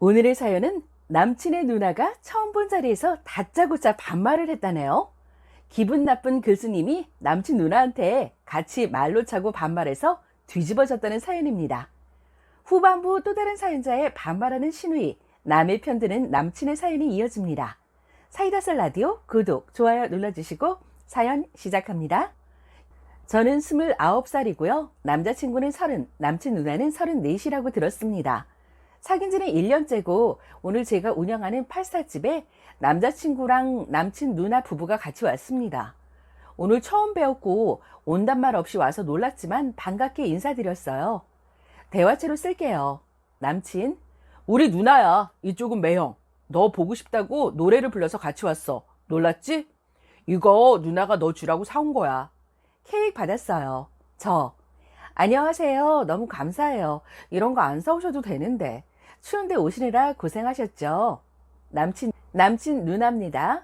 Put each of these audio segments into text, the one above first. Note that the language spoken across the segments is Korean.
오늘의 사연은 남친의 누나가 처음 본 자리에서 다짜고짜 반말을 했다네요. 기분 나쁜 교수님이 남친 누나한테 같이 말로 차고 반말해서 뒤집어졌다는 사연입니다. 후반부 또 다른 사연자의 반말하는 신우이, 남의 편 드는 남친의 사연이 이어집니다. 사이다슬 라디오 구독, 좋아요 눌러주시고 사연 시작합니다. 저는 29살이고요. 남자친구는 30, 남친 누나는 34이라고 들었습니다. 사귄 지는 1년째고 오늘 제가 운영하는 팔사집에 남자친구랑 남친 누나 부부가 같이 왔습니다. 오늘 처음 배웠고 온단 말 없이 와서 놀랐지만 반갑게 인사드렸어요. 대화체로 쓸게요. 남친, 우리 누나야. 이쪽은 매형. 너 보고 싶다고 노래를 불러서 같이 왔어. 놀랐지? 이거 누나가 너 주라고 사온 거야. 케이크 받았어요. 안녕하세요. 너무 감사해요. 이런 거 안 사오셔도 되는데. 추운데 오시느라 고생하셨죠? 남친 누나입니다.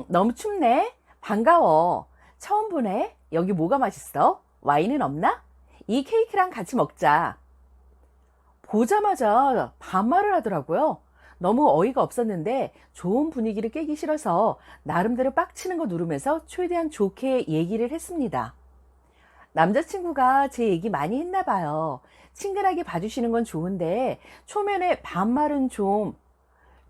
너무 춥네. 반가워. 처음 보네. 여기 뭐가 맛있어? 와인은 없나? 이 케이크랑 같이 먹자. 보자마자 반말을 하더라고요. 너무 어이가 없었는데 좋은 분위기를 깨기 싫어서 나름대로 빡치는 거 누르면서 최대한 좋게 얘기를 했습니다. 남자친구가 제 얘기 많이 했나 봐요. 친근하게 봐주시는 건 좋은데 초면에 반말은 좀,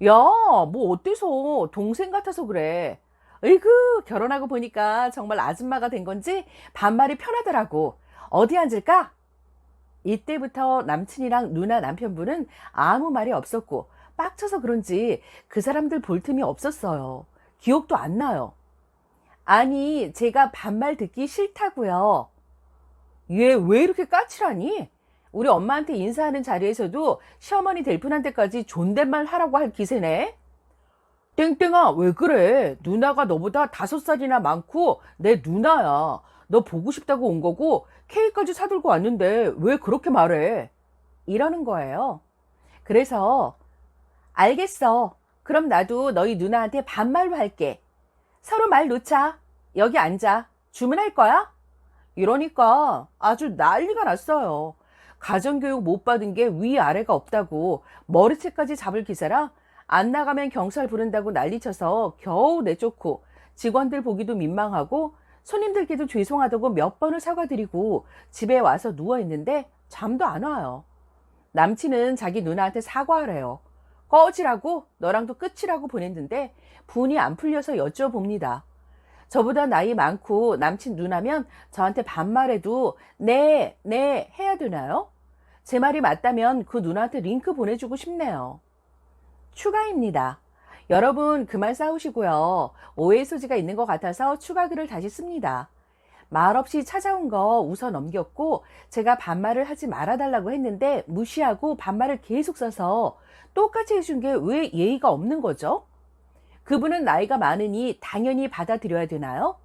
야, 뭐 어때서 동생 같아서 그래. 으이구, 결혼하고 보니까 정말 아줌마가 된 건지 반말이 편하더라고. 어디 앉을까? 이때부터 남친이랑 누나 남편분은 아무 말이 없었고 빡쳐서 그런지 그 사람들 볼 틈이 없었어요. 기억도 안 나요. 아니, 제가 반말 듣기 싫다고요. 얘 왜 이렇게 까칠하니? 우리 엄마한테 인사하는 자리에서도 시어머니 될 분한테까지 존댓말 하라고 할 기세네. 땡땡아, 왜 그래? 누나가 너보다 5살이나 많고 내 누나야. 너 보고 싶다고 온 거고 케이크까지 사들고 왔는데 왜 그렇게 말해? 이러는 거예요. 그래서 알겠어. 그럼 나도 너희 누나한테 반말로 할게. 서로 말 놓자. 여기 앉아. 주문할 거야? 이러니까 아주 난리가 났어요. 가정교육 못 받은 게 위아래가 없다고 머리채까지 잡을 기세라 안 나가면 경찰 부른다고 난리쳐서 겨우 내쫓고 직원들 보기도 민망하고 손님들께도 죄송하다고 몇 번을 사과드리고 집에 와서 누워있는데 잠도 안 와요. 남친은 자기 누나한테 사과하래요. 꺼지라고 너랑도 끝이라고 보냈는데 분이 안 풀려서 여쭤봅니다. 저보다 나이 많고 남친 누나면 저한테 반말해도 네 해야 되나요? 제 말이 맞다면 그 누나한테 링크 보내주고 싶네요. 추가입니다. 여러분 그만 싸우시고요. 오해 소지가 있는 것 같아서 추가글을 다시 씁니다. 말없이 찾아온 거 웃어 넘겼고 제가 반말을 하지 말아달라고 했는데 무시하고 반말을 계속 써서 똑같이 해준 게 왜 예의가 없는 거죠? 그분은 나이가 많으니 당연히 받아들여야 되나요?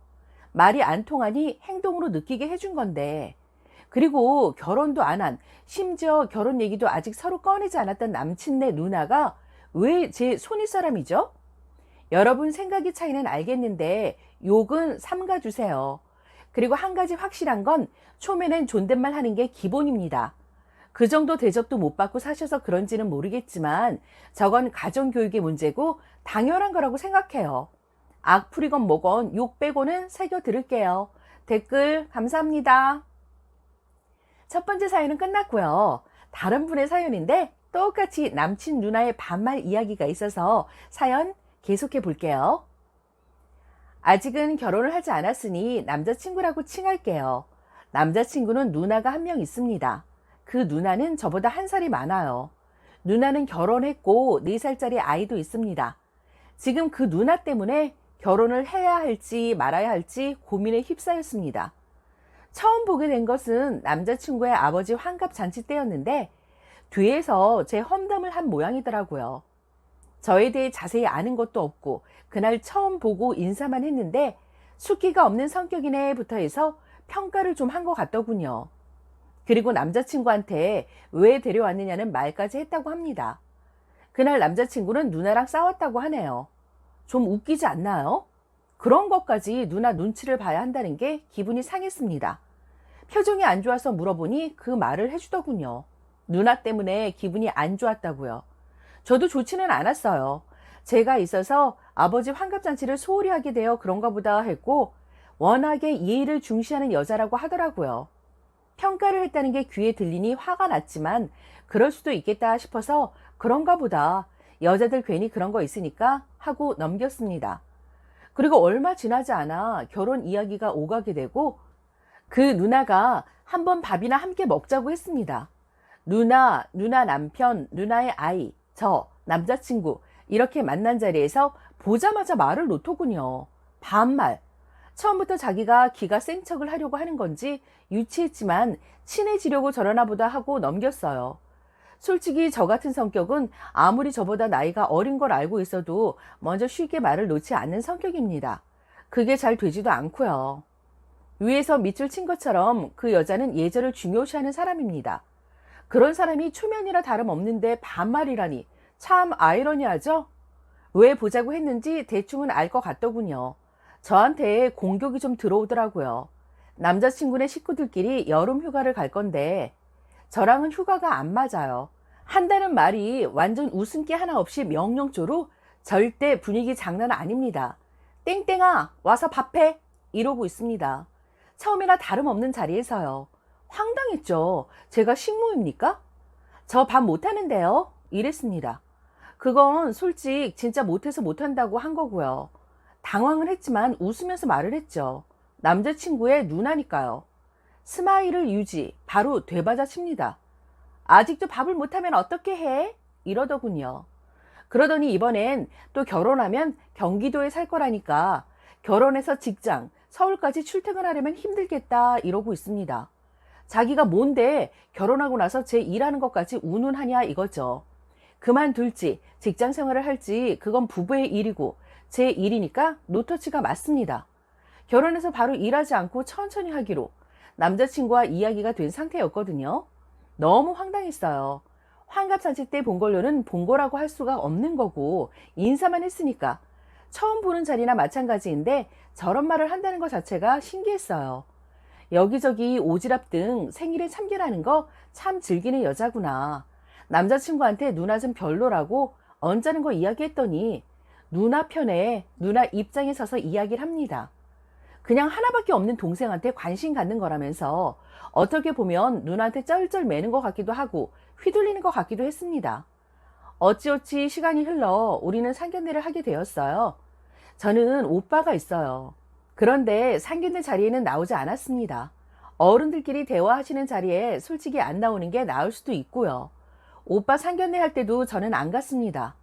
말이 안 통하니 행동으로 느끼게 해준 건데. 그리고 결혼도 안 한, 심지어 결혼 얘기도 아직 서로 꺼내지 않았던 남친네 누나가 왜 제 손윗사람이죠? 여러분 생각의 차이는 알겠는데 욕은 삼가주세요. 그리고 한 가지 확실한 건 초면엔 존댓말 하는 게 기본입니다. 그 정도 대접도 못 받고 사셔서 그런지는 모르겠지만 저건 가정교육의 문제고 당연한 거라고 생각해요. 악플이건 뭐건 욕 빼고는 새겨 들을게요. 댓글 감사합니다. 첫 번째 사연은 끝났고요. 다른 분의 사연인데 똑같이 남친 누나의 반말 이야기가 있어서 사연 계속해 볼게요. 아직은 결혼을 하지 않았으니 남자친구라고 칭할게요. 남자친구는 누나가 한 명 있습니다. 그 누나는 저보다 1살이 많아요. 누나는 결혼했고 4살짜리 아이도 있습니다. 지금 그 누나 때문에 결혼을 해야 할지 말아야 할지 고민에 휩싸였습니다. 처음 보게 된 것은 남자친구의 아버지 환갑 잔치 때였는데 뒤에서 제 험담을 한 모양이더라고요. 저에 대해 자세히 아는 것도 없고 그날 처음 보고 인사만 했는데 숫기가 없는 성격이네 부터 해서 평가를 좀 한 것 같더군요. 그리고 남자친구한테 왜 데려왔느냐는 말까지 했다고 합니다. 그날 남자친구는 누나랑 싸웠다고 하네요. 좀 웃기지 않나요? 그런 것까지 누나 눈치를 봐야 한다는 게 기분이 상했습니다. 표정이 안 좋아서 물어보니 그 말을 해주더군요. 누나 때문에 기분이 안 좋았다고요. 저도 좋지는 않았어요. 제가 있어서 아버지 환갑잔치를 소홀히 하게 되어 그런가 보다 했고, 워낙에 예의를 중시하는 여자라고 하더라고요. 평가를 했다는 게 귀에 들리니 화가 났지만 그럴 수도 있겠다 싶어서 그런가 보다, 여자들 괜히 그런 거 있으니까 하고 넘겼습니다. 그리고 얼마 지나지 않아 결혼 이야기가 오가게 되고, 그 누나가 한번 밥이나 함께 먹자고 했습니다. 누나 남편, 누나의 아이, 저, 남자친구 이렇게 만난 자리에서 보자마자 말을 놓더군요. 반말. 처음부터 자기가 기가 센 척을 하려고 하는 건지 유치했지만 친해지려고 저러나 보다 하고 넘겼어요. 솔직히 저 같은 성격은 아무리 저보다 나이가 어린 걸 알고 있어도 먼저 쉽게 말을 놓지 않는 성격입니다. 그게 잘 되지도 않고요. 위에서 밑줄 친 것처럼 그 여자는 예절을 중요시하는 사람입니다. 그런 사람이 초면이라 다름없는데 반말이라니 참 아이러니하죠? 왜 보자고 했는지 대충은 알 것 같더군요. 저한테 공격이 좀 들어오더라고요. 남자친구네 식구들끼리 여름 휴가를 갈 건데 저랑은 휴가가 안 맞아요. 한다는 말이 완전 웃음기 하나 없이 명령조로 절대 분위기 장난 아닙니다. 땡땡아 와서 밥해 이러고 있습니다. 처음이나 다름없는 자리에서요. 황당했죠. 제가 식모입니까? 저 밥 못하는데요 이랬습니다. 그건 솔직 진짜 못해서 못한다고 한 거고요. 당황은 했지만 웃으면서 말을 했죠. 남자친구의 누나니까요. 스마일을 유지, 바로 되받아 칩니다. 아직도 밥을 못하면 어떻게 해? 이러더군요. 그러더니 이번엔 또 결혼하면 경기도에 살 거라니까 결혼해서 직장, 서울까지 출퇴근하려면 힘들겠다 이러고 있습니다. 자기가 뭔데 결혼하고 나서 제 일하는 것까지 운운하냐 이거죠. 그만둘지 직장 생활을 할지 그건 부부의 일이고 제 일이니까 노터치가 맞습니다. 결혼해서 바로 일하지 않고 천천히 하기로 남자친구와 이야기가 된 상태였거든요. 너무 황당했어요. 환갑잔치 때 본걸로는 본거라고 할 수가 없는 거고 인사만 했으니까 처음 보는 자리나 마찬가지인데 저런 말을 한다는 것 자체가 신기했어요. 여기저기 오지랖 등 생일에 참견하는 거 참 즐기는 여자구나. 남자친구한테 누나 좀 별로라고 언짢은 거 이야기했더니 누나 편에 누나 입장에 서서 이야기를 합니다. 그냥 하나밖에 없는 동생한테 관심 갖는 거라면서 어떻게 보면 누나한테 쩔쩔 매는 것 같기도 하고 휘둘리는 것 같기도 했습니다. 어찌어찌 시간이 흘러 우리는 상견례를 하게 되었어요. 저는 오빠가 있어요. 그런데 상견례 자리에는 나오지 않았습니다. 어른들끼리 대화하시는 자리에 솔직히 안 나오는 게 나을 수도 있고요. 오빠 상견례 할 때도 저는 안 갔습니다.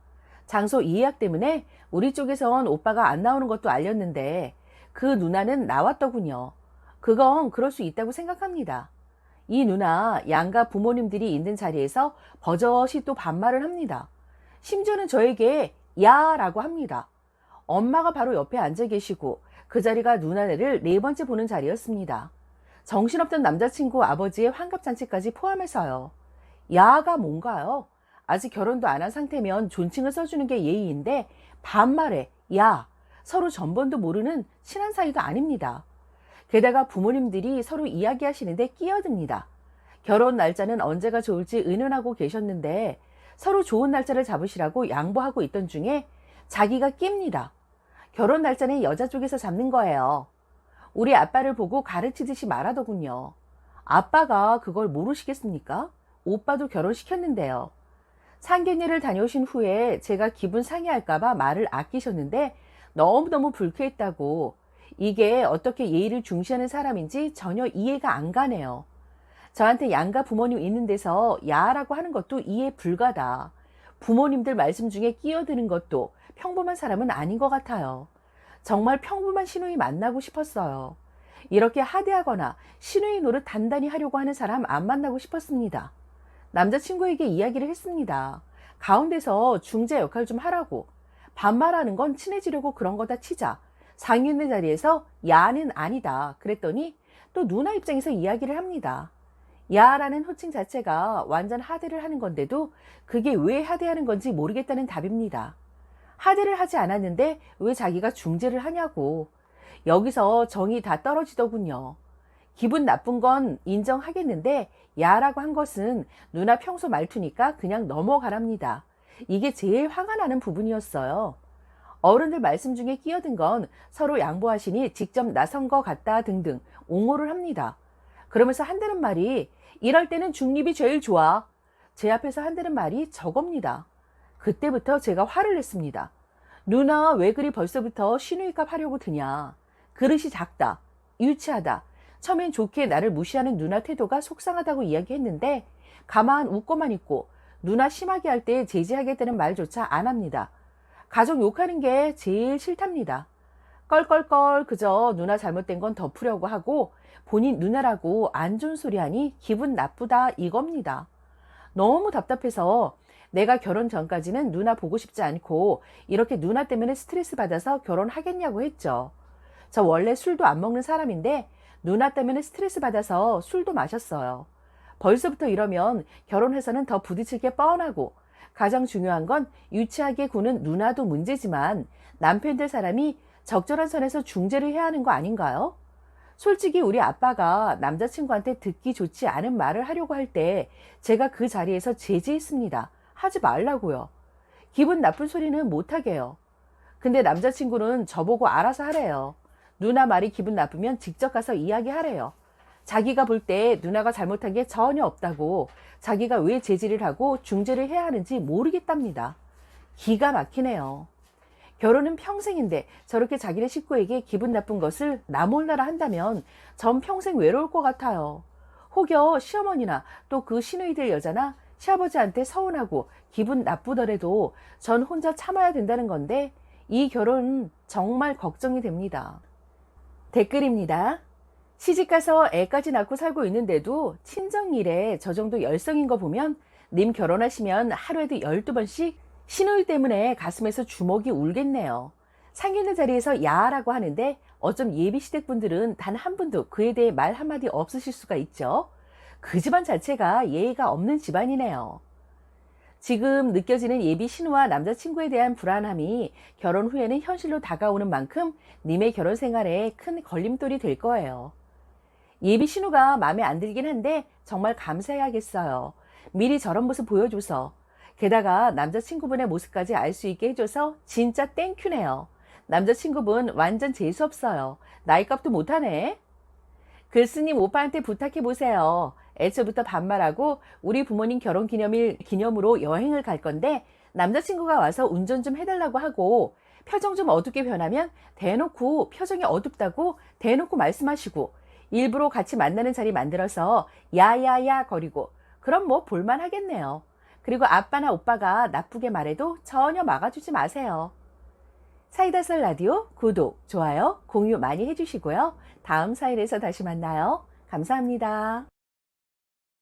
장소 예약 때문에 우리 쪽에선 오빠가 안 나오는 것도 알렸는데 그 누나는 나왔더군요. 그건 그럴 수 있다고 생각합니다. 이 누나 양가 부모님들이 있는 자리에서 버젓이 또 반말을 합니다. 심지어는 저에게 야라고 합니다. 엄마가 바로 옆에 앉아 계시고 그 자리가 누나네를 네 번째 보는 자리였습니다. 정신없던 남자친구 아버지의 환갑잔치까지 포함해서요. 야가 뭔가요? 아직 결혼도 안 한 상태면 존칭을 써주는 게 예의인데 반말에 야, 서로 전번도 모르는 친한 사이가 아닙니다. 게다가 부모님들이 서로 이야기하시는데 끼어듭니다. 결혼 날짜는 언제가 좋을지 의논하고 계셨는데 서로 좋은 날짜를 잡으시라고 양보하고 있던 중에 자기가 낍니다. 결혼 날짜는 여자 쪽에서 잡는 거예요. 우리 아빠를 보고 가르치듯이 말하더군요. 아빠가 그걸 모르시겠습니까? 오빠도 결혼시켰는데요. 상견례를 다녀오신 후에 제가 기분 상해할까봐 말을 아끼셨는데 너무너무 불쾌했다고, 이게 어떻게 예의를 중시하는 사람인지 전혀 이해가 안 가네요. 저한테 양가 부모님 있는 데서 야라고 하는 것도 이해 불가다. 부모님들 말씀 중에 끼어드는 것도 평범한 사람은 아닌 것 같아요. 정말 평범한 시누이 만나고 싶었어요. 이렇게 하대하거나 시누이 노릇 단단히 하려고 하는 사람 안 만나고 싶었습니다. 남자친구에게 이야기를 했습니다. 가운데서 중재 역할 좀 하라고. 반말하는 건 친해지려고 그런 거다 치자. 상견례 자리에서 야는 아니다. 그랬더니 또 누나 입장에서 이야기를 합니다. 야라는 호칭 자체가 완전 하대를 하는 건데도 그게 왜 하대하는 건지 모르겠다는 답입니다. 하대를 하지 않았는데 왜 자기가 중재를 하냐고. 여기서 정이 다 떨어지더군요. 기분 나쁜 건 인정하겠는데 야라고 한 것은 누나 평소 말투니까 그냥 넘어가랍니다. 이게 제일 화가 나는 부분이었어요. 어른들 말씀 중에 끼어든 건 서로 양보하시니 직접 나선 것 같다 등등 옹호를 합니다. 그러면서 한다는 말이 이럴 때는 중립이 제일 좋아. 제 앞에서 한다는 말이 저겁니다. 그때부터 제가 화를 냈습니다. 누나 왜 그리 벌써부터 시누이값 하려고 드냐. 그릇이 작다. 유치하다. 처음엔 좋게 나를 무시하는 누나 태도가 속상하다고 이야기했는데 가만 웃고만 있고 누나 심하게 할 때 제지하겠다는 말조차 안 합니다. 가족 욕하는 게 제일 싫답니다. 껄껄껄 그저 누나 잘못된 건 덮으려고 하고 본인 누나라고 안 좋은 소리 하니 기분 나쁘다 이겁니다. 너무 답답해서 내가 결혼 전까지는 누나 보고 싶지 않고 이렇게 누나 때문에 스트레스 받아서 결혼하겠냐고 했죠. 저 원래 술도 안 먹는 사람인데 누나 때문에 스트레스 받아서 술도 마셨어요. 벌써부터 이러면 결혼해서는 더 부딪힐 게 뻔하고 가장 중요한 건 유치하게 구는 누나도 문제지만 남편 될 사람이 적절한 선에서 중재를 해야 하는 거 아닌가요? 솔직히 우리 아빠가 남자친구한테 듣기 좋지 않은 말을 하려고 할 때 제가 그 자리에서 제지했습니다. 하지 말라고요. 기분 나쁜 소리는 못하게요. 근데 남자친구는 저보고 알아서 하래요. 누나 말이 기분 나쁘면 직접 가서 이야기하래요. 자기가 볼 때 누나가 잘못한 게 전혀 없다고 자기가 왜 제지를 하고 중재를 해야 하는지 모르겠답니다. 기가 막히네요. 결혼은 평생인데 저렇게 자기네 식구에게 기분 나쁜 것을 나 몰라라 한다면 전 평생 외로울 것 같아요. 혹여 시어머니나 또 그 시누이들 여자나 시아버지한테 서운하고 기분 나쁘더라도 전 혼자 참아야 된다는 건데 이 결혼 정말 걱정이 됩니다. 댓글입니다. 시집가서 애까지 낳고 살고 있는데도 친정일에 저 정도 열성인 거 보면 님 결혼하시면 하루에도 12번씩 시누이 때문에 가슴에서 주먹이 울겠네요. 상견례 자리에서 야라고 하는데 어쩜 예비시댁 분들은 단 한 분도 그에 대해 말 한마디 없으실 수가 있죠. 그 집안 자체가 예의가 없는 집안이네요. 지금 느껴지는 예비 신우와 남자친구에 대한 불안함이 결혼 후에는 현실로 다가오는 만큼 님의 결혼 생활에 큰 걸림돌이 될 거예요. 예비 신우가 마음에 안 들긴 한데 정말 감사해야겠어요. 미리 저런 모습 보여줘서. 게다가 남자친구분의 모습까지 알 수 있게 해줘서 진짜 땡큐네요. 남자친구분 완전 재수없어요. 나이값도 못하네. 글쓰님 오빠한테 부탁해보세요. 애초부터 반말하고 우리 부모님 결혼 기념으로 여행을 갈 건데 남자친구가 와서 운전 좀 해달라고 하고 표정 좀 어둡게 변하면 대놓고 표정이 어둡다고 대놓고 말씀하시고 일부러 같이 만나는 자리 만들어서 야야야 거리고 그럼 뭐 볼만하겠네요. 그리고 아빠나 오빠가 나쁘게 말해도 전혀 막아주지 마세요. 사이다설 라디오 구독, 좋아요, 공유 많이 해주시고요. 다음 사일에서 다시 만나요. 감사합니다.